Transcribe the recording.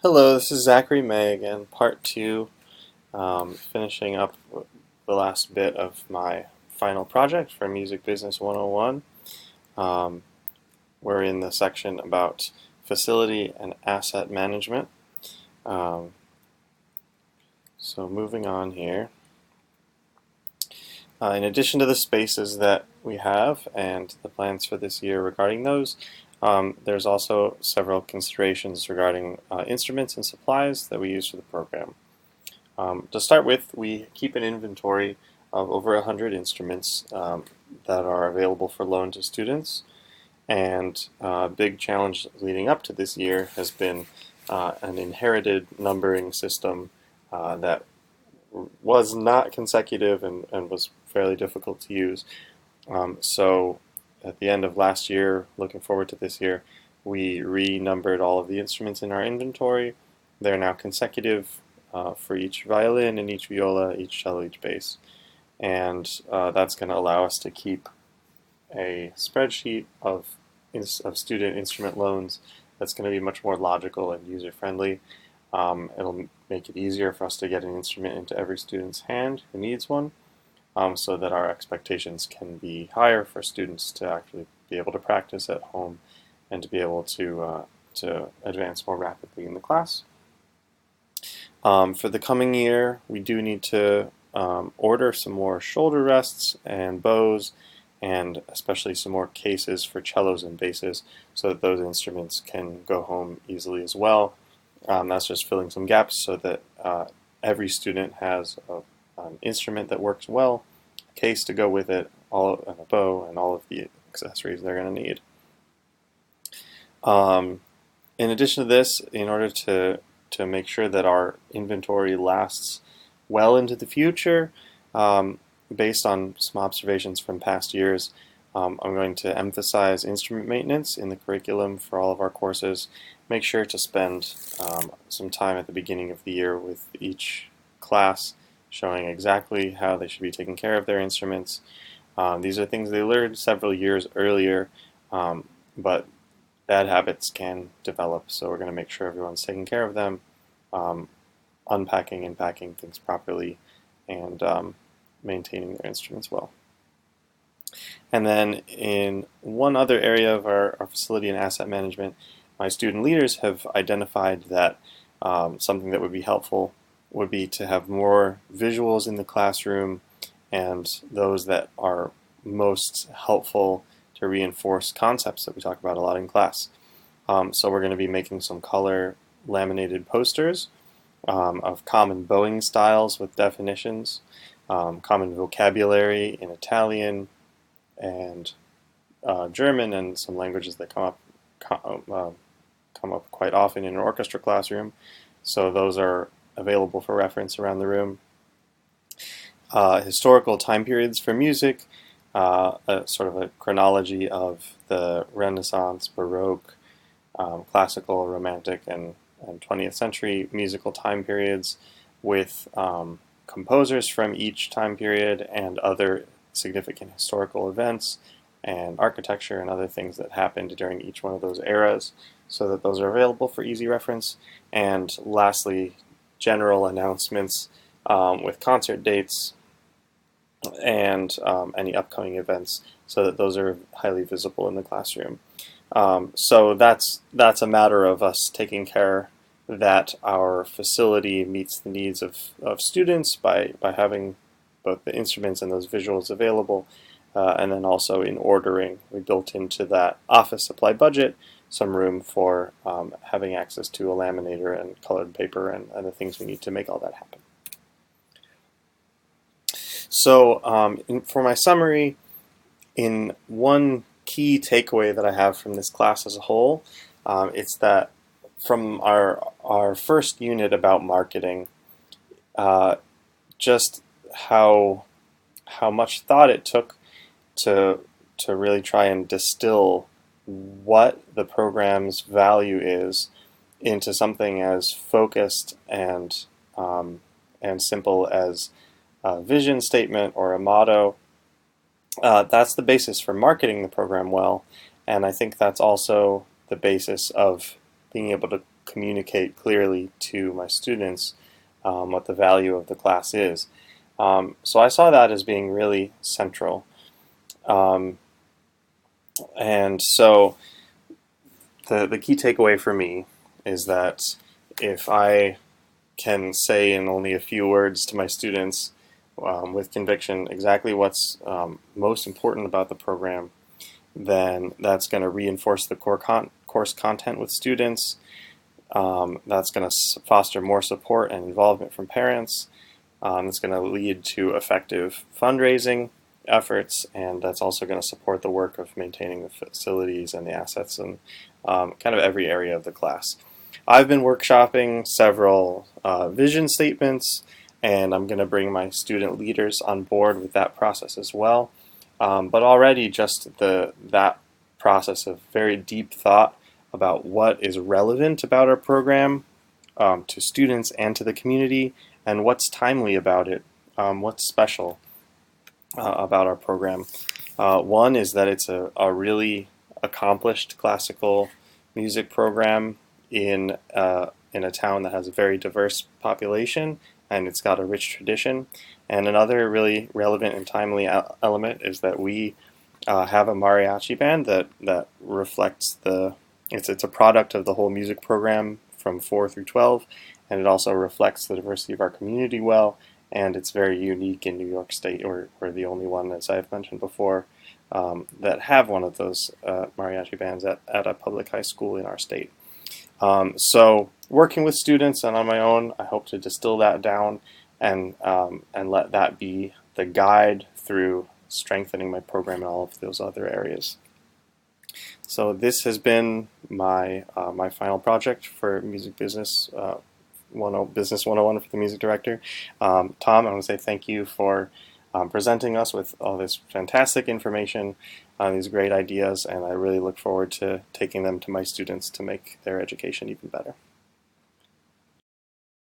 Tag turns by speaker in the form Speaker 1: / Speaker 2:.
Speaker 1: Hello, this is Zachary May again, part two, finishing up the last bit of my final project for Music Business 101. Um, we're in the section about facility and asset management. Um, so moving on here. In addition to the spaces that we have and the plans for this year regarding those, there's also several considerations regarding instruments and supplies that we use for the program. To start with, we keep an inventory of over 100 instruments that are available for loan to students. And a big challenge leading up to this year has been an inherited numbering system that was not consecutive and was fairly difficult to use. So at the end of last year, looking forward to this year, we renumbered all of the instruments in our inventory. They're now consecutive for each violin and each viola, each cello, each bass. And that's going to allow us to keep a spreadsheet of student instrument loans that's going to be much more logical and user-friendly. It'll make it easier for us to get an instrument into every student's hand who needs one, so that our expectations can be higher for students to actually be able to practice at home and to be able to advance more rapidly in the class. For the coming year, we do need to order some more shoulder rests and bows, and especially some more cases for cellos and basses so that those instruments can go home easily as well. That's just filling some gaps so that every student has an instrument that works well, a case to go with it, and a bow, and all of the accessories they're going to need. In addition to this, in order to make sure that our inventory lasts well into the future, based on some observations from past years, I'm going to emphasize instrument maintenance in the curriculum for all of our courses. Make sure to spend some time at the beginning of the year with each class, showing exactly how they should be taking care of their instruments. These are things they learned several years earlier, but bad habits can develop, so we're going to make sure everyone's taking care of them, unpacking and packing things properly, and maintaining their instruments well. And then in one other area of our facility and asset management, my student leaders have identified that something that would be helpful would be to have more visuals in the classroom, and those that are most helpful to reinforce concepts that we talk about a lot in class. So we're going to be making some color laminated posters of common bowing styles with definitions, common vocabulary in Italian and German, and some languages that come up quite often in an orchestra classroom. So those are available for reference around the room. Historical time periods for music, sort of a chronology of the Renaissance, Baroque, classical, Romantic, and 20th century musical time periods, with composers from each time period and other significant historical events and architecture and other things that happened during each one of those eras, so that those are available for easy reference. And lastly, general announcements with concert dates and any upcoming events, so that those are highly visible in the classroom. So that's a matter of us taking care that our facility meets the needs of students by having both the instruments and those visuals available, and then also in ordering, we built into that office supply budget some room for having access to a laminator and colored paper and the things we need to make all that happen. So for my summary, in one key takeaway that I have from this class as a whole, it's that from our first unit about marketing, just how much thought it took to really try and distill what the program's value is into something as focused and simple as a vision statement or a motto. That's the basis for marketing the program well, and I think that's also the basis of being able to communicate clearly to my students what the value of the class is. So I saw that as being really central. Um, and so the key takeaway for me is that if I can say in only a few words to my students with conviction exactly what's most important about the program, then that's going to reinforce the course content with students. That's going to foster more support and involvement from parents. It's going to lead to effective fundraising efforts, and that's also going to support the work of maintaining the facilities and the assets and kind of every area of the class. I've been workshopping several vision statements, and I'm going to bring my student leaders on board with that process as well. But already just that process of very deep thought about what is relevant about our program to students and to the community, and what's timely about it, what's special about our program. One is that it's a really accomplished classical music program in a town that has a very diverse population, and it's got a rich tradition. And another really relevant and timely element is that we have a mariachi band that reflects it's a product of the whole music program from 4 through 12, and it also reflects the diversity of our community well, and it's very unique in New York State. We're the only one, as I've mentioned before, that have one of those mariachi bands at a public high school in our state. So working with students and on my own, I hope to distill that down and let that be the guide through strengthening my program in all of those other areas. So this has been my my final project for Music Business Business 101 for the music director. Tom, I want to say thank you for presenting us with all this fantastic information, these great ideas, and I really look forward to taking them to my students to make their education even better.